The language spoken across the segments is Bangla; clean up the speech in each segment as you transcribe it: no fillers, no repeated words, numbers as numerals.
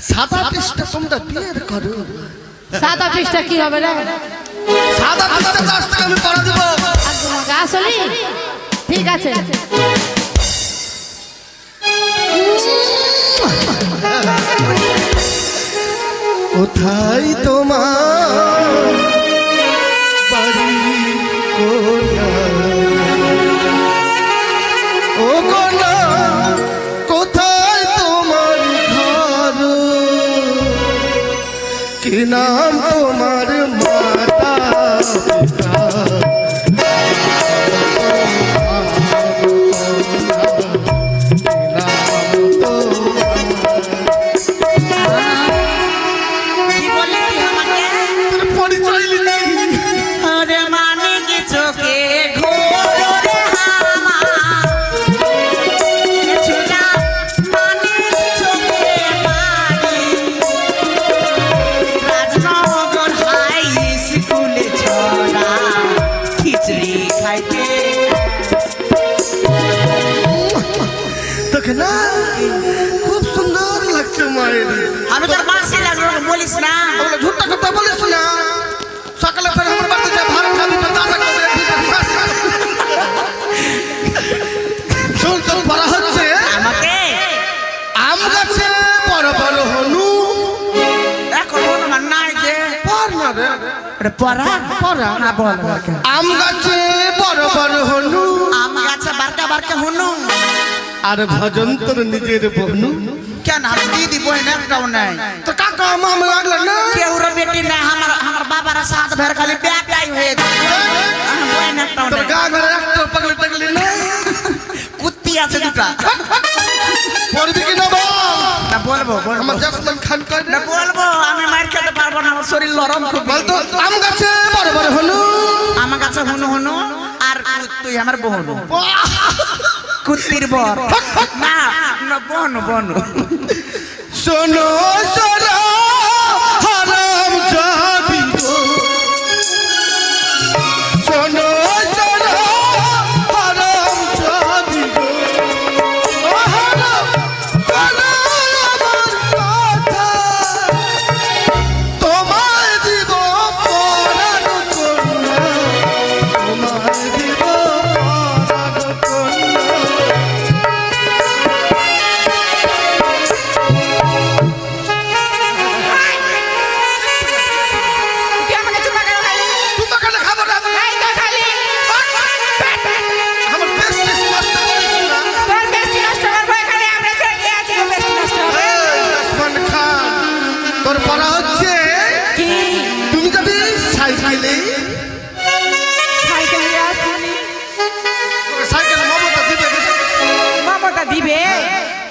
সাদা পৃষ্ঠা তোমরা বিয়ের করো। সাদা পৃষ্ঠা কি হবে রে? সাদা পৃষ্ঠা আজ থেকে আমি পড়া দেব। আসলে ঠিক আছে। কোথায় তোমার বাড়ি কোনা, ও কোনা কোথায় তোমার ঘর, কি নাম তোমার মাতা পিতা, না খুব সুন্দর লাগছে মায়ের। আমি তোর মাসি লাগলো বলিস না, ঝুট্টা কথা বলিস না। সকালে ফের আমার বাড়িতে ভাত খাবি তো দাদা করে শুন তো পড়া হচ্ছে আমাকে আম গাছে বড় বড় হনু, এখন হনুমান নাই যে পড় না রে, এটা পড়া পড়া না বল। আম গাছে বড় বড় হনু, আম গাছে বারকা বারকা হনু, আর ভজন তোর নিজের বহনু। কেন আমি দিদি বইন একটাও নাই তো কাকা মাম লাগলো না, কেউ বেটি নাই, আমার বাবার সাথ ভের খালি ব্যাটাই হয়েছে, বইন একটাও তোর নাই। গা ঘরে একটা পাগলি টাগলি না, কুত্তি আছে দুটা, পড়বি কি না বল? না বলবো বলবো আমার জাসমান খান কই না বলবো, আমি মার খেতে পারবো না, আমার শরীর নরম খুব। বলতো আম গাছে বড় বড় হনু, আমার কাছে হনু হনু আর তুই আমার বহনু, কুত্তির বর না না বনু বনু। শোনো শোনো হারাম জাদি গো, শোনো শোনো হারাম জাদি গো, ও হারাম শোনো আমার কথা, তোমায় দিব পরাণ কন্যা, তোমায় দিব পরাণ কন্যা।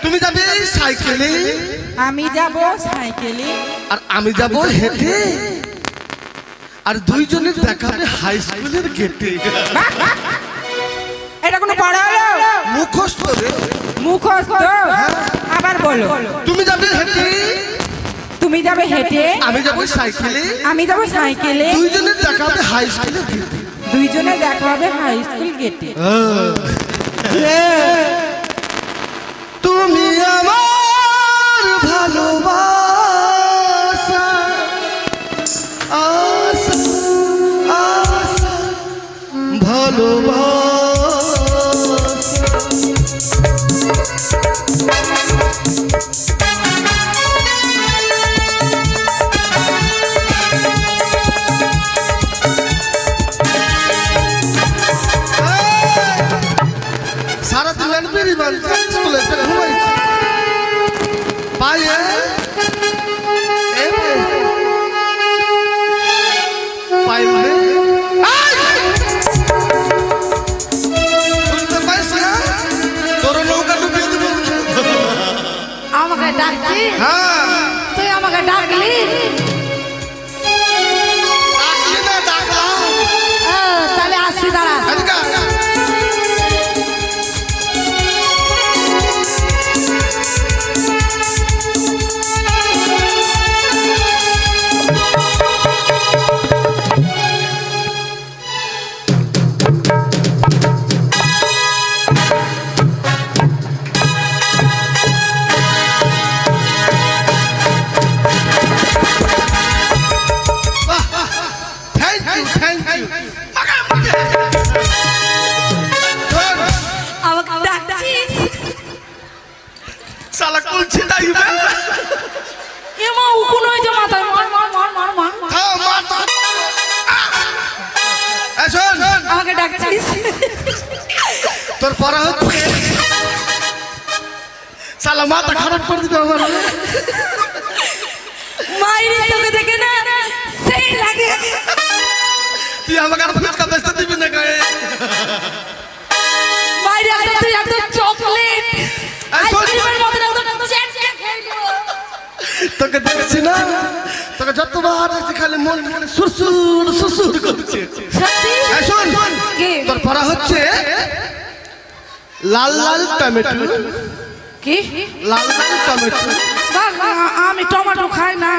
তুমি যাবে সাইকেলে, আমি যাব সাইকেলে, আর আমি যাব হেঁটে, আর দুইজনের দেখাবে হাই স্কুলের গেটে। এটা কোনো পড়া হলো? মুখস্থ রে, মুখস্থ। আবার বলো। তুমি যাবে হেঁটে, তুমি যাবে হেঁটে, আমি যাব সাইকেলে, আমি যাব সাইকেলে, দুইজনের দেখাবে হাই স্কুলের গেটে। দুইজনে দেখা হবে হাই স্কুল গেটে। তুমি আমার ভালোবাসা আশা আশা ভালোবাসা, সারাদিন বেরি বানছে স্কুলে ঘুমাইছে পায়ে পাইলে শুনতে পাইছ না, তোর নৌকা ডুবিয়ে দেবো। আমাকে ডাকছি? হ্যাঁ তুই আমাকে ডাকলি? ডাকলি না ডাকলাম। তাহলে আসছি, দাঁড়া। তোর পড়া হচ্ছে শালা মাথা খারাপ করে দিতে আমার মাইরি তোকে দেখে না সেই লাগে। তুই আমাকে আর ফুচকা বেচতে দিবি না গায়ে মাইরি তুই এত চকলেট আইসক্রিমের মতো একদম চ্যাটকে খাইলো। তোকে দেখছি না তোকে যতবার দেখছি খালি মন মনে সুরসুর সুরসুর করছে। সত্যি এই শোন কি? তোর পড়া হচ্ছে লাল লাল টমেটো। কি লাল লাল টমেটো আমি টমেটো খাই না।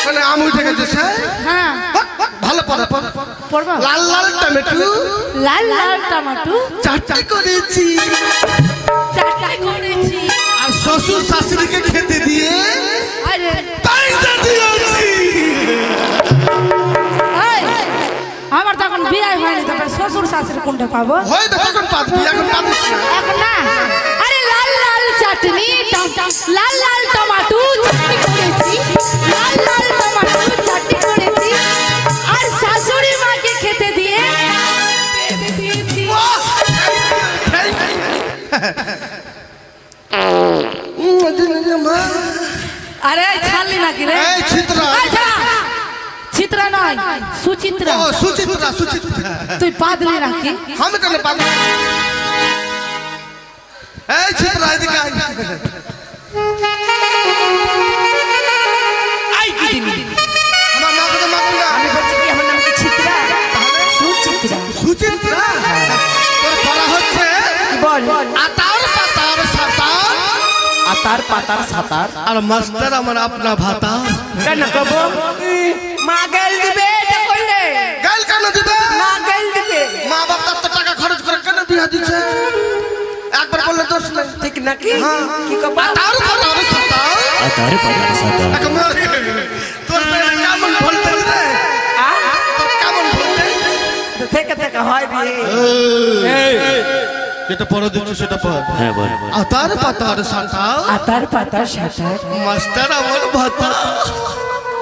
মানে আম উঠে গেছে স্যার। হ্যাঁ ভালো পড়া পড়বা। লাল লাল টমেটো লাল লাল টমেটো চারটে করেছি চাটনি করেছি আর শ্বশুর শাশুড়িকে খেতে দিয়ে আরে পাইতে দিয়েছি। এই, আমার তো এখন বিয়ে হয়নি, তারপরে শ্বশুর শাশুড়ি কোনটা পাবো? হয়তো তখন পাবি এখন পাবিস না। এখন না। আরে লাল লাল চাটনি লাল লাল টমেটো চাটনি করেছি, লাল লাল টমেটো চাটনি করেছি আর শাশুড়ি মাকে খেতে দিয়ে দিয়েছি। আরে ছাড়লি নাকি রে? এই ছিত্রা। এই ছাড়া। চিত্রা নয় সুচিত্রা। ও সুচিত্রা সুচিত্রা। তুই পাদলি নাকি? আমি কেন পাবো? এই ছিত্রা এদিকে আয়। আই কি দিবি? আমার মা কথা মানবি না। আমি বলছি কি আমার নাম কি চিত্রা? সুচিত্রা। সুচিত্রা তোর পড়া হচ্ছে বল। আতার পাতার সাতার আতার পাতার সাতার। আর মাস্টার আমার আপনা ভাতা। কেন কব? মা গাল দিবে এটা করলে। গাল কেন দিবে? মা গাল দিবে। মা বাপ তার তো টাকা খরচ করে কেন বিয়া দিচ্ছে? একবার বললে দোষ নেই। ঠিক নাকি? হ্যাঁ। কি কব? আতার পাতার সাতার আতার পাতার সাতার। এক মারে। তোর মেয়ে কেমন ভোল্টেজ রে? তোর কেমন ভোল্টেজ? থেকে থেকে হয় বিয়ে। যেটা পড়া দিচ্ছ সেটা পড়। হ্যাঁ বল। আতার পাতার সাতার আতার পাতার সাতার। মাস্টার আমার ভাতা।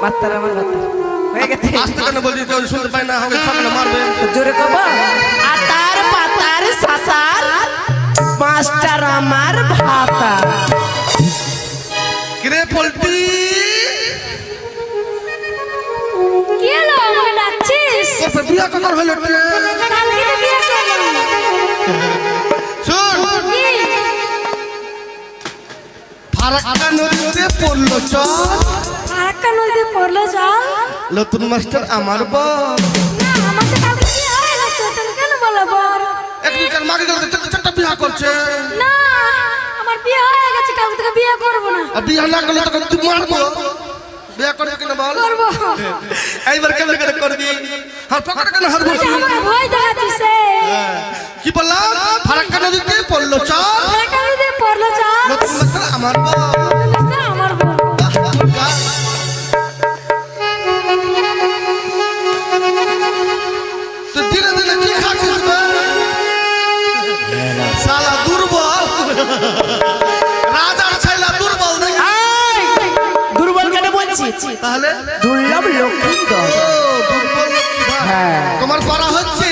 মাত্র আমার কথা হয়ে গেছে। আস্তে কেন বলছি কেউ শুনতে পাই না আমাকে সামনে মারবে। জোরে কব। আতার পাতার সাতার মাস্টার আমার ভাতা। কিরে পল্টি কি হলো আমাকে ডাকছিস? তোর বিয়া কখন হলো রে? কালকে তো বিয়ে করলাম। শুন কি? ফারাক্কা নদীতে পড়লো চল ফারাক্কা নদীতে পড়লো জল? নতুন মাস্টার আমার বল। না আমার তো কালকে বিয়ে হয়ে গেছে, তুমি কেন বলো বল? একদিন মাকে গেলে চারটা বিয়া করছে। না আমার বিয়ে হয়ে গেছে, কালকে থেকে বিয়ে করবো না। আর বিয়া না করলে তোকে তুই মারবো। বিয়া করবি কিনা বল? করবো। এইবার কেমন করে করবি? আর পকেটে কেন হাত তুই ভরছিস? আমাকে ভয় দেখাচ্ছিস রে। কি বললাম? ফারাক্কা নদীতে পড়লো চল ফারাক্কা নদীতে পড়লো জল? নতুন মাস্টার আমার বল। জিনিসটা আমার বল। তুই ধীরে ধীরে কি খাচ্ছিস বে? শালা দুর্বল রাজার ছেলে দুর্বল দেখি। দুর্বল কেন বলছি? তাহলে দুর্লভ লক্ষ্মী দল। ও, দুর্বল লক্ষ্মী ভাই। হ্যাঁ। তোমার পড়া হচ্ছে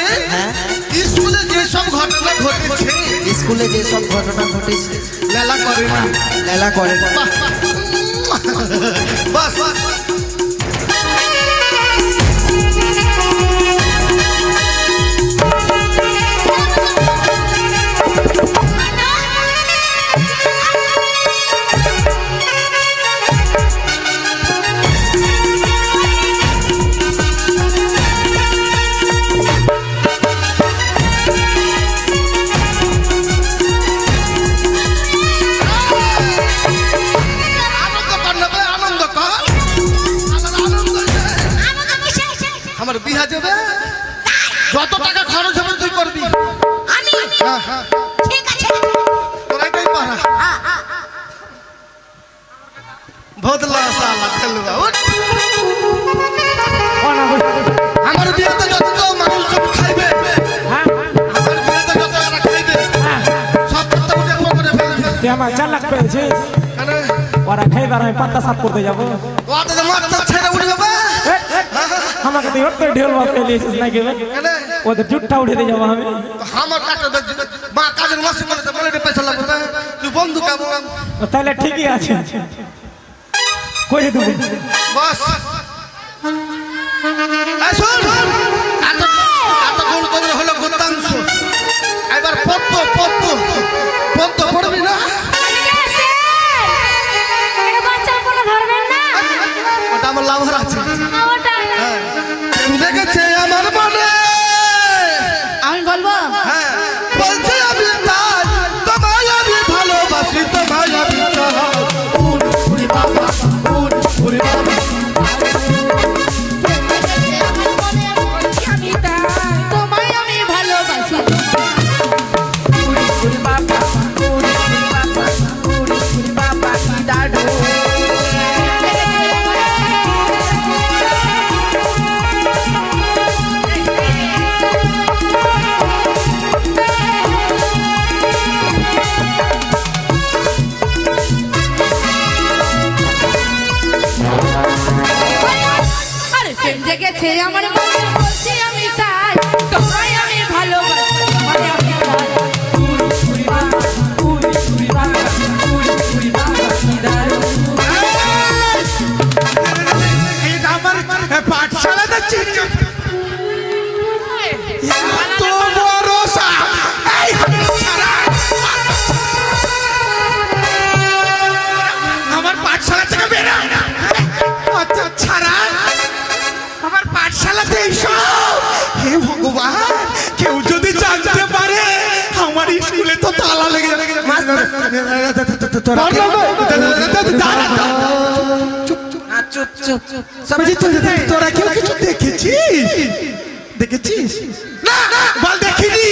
স্কুলে যেসব ঘটনা ঘটেছে স্কুলে যে সব ঘটনা ঘটেছে লেলা করে না। লেলা করে না। বাহ, বাহ। বাস আনন্দ কর না বে, আনন্দ কর। আমার আনন্দ হয়েছে। আমার বিহা যাবে, যত টাকা খরচ হবে তুই করবি। হ্যাঁ, হ্যাঁ। তোর এটাই পারা। ভোদলা শালা খেলুয়া, উঠ। আমার বিয়েতে যত মানুষ সব খাইবে, আমার বিয়েতে যত এরা খাইবে, সব কথা উঠে পকেটে ফেলবে। তুই আমার 4 লাখ পেয়েছিস, কেন? ওরা খাইবার আমি পাত্তা সাফ করতে যাবো। ওতে তো মাথা ছেড়ে উঠবে বে। আমাকে তুই ওর ঢেল বাপ পেয়েছিস নাকি? কেন? ওদের জুটটা উঠে দিয়ে যাবো আমি। তো আমার কাছে মা কাজের লস করে দে বলে পয়সা লাগবে তুই বন্ধু কেমন তাহলে ঠিকই আছে করে দেবো বস শুন এতক্ষণ তোদের হলো গতাংশ এবার পদ্ম পদ্ম পদ্ম পড়বি না ওটা আমার লাভার আছে হ্যাঁ দেখেছে আমার মনে আমি বলবো হ্যাঁ বলছে আমি তাই তোমায় আমি ভালোবাসি তোমায় আমি চাই উড়ি বাবা উড়ি বাবা তোমায় আমি ভালোবাসি আরে প্রেম জেগেছে আমার মনে বলছি আমি তাই তোমায় আমি ভালোবাসি তোমায় আমি চাই এটা আমার পাঠশালাতে চিনি এত বড় সাপ এই ছাড়া আমার পাঠশালা থেকে বেরো আচ্ছা ছাড়া আমার পাঠশালাতে এইসব হে ভগবান কেউ যদি জানতে পারে আমার স্কুলে তো তালা লেগে যাবে তোরা কেউ কিছু দেখেছিস দেখেছিস না বল দেখিনি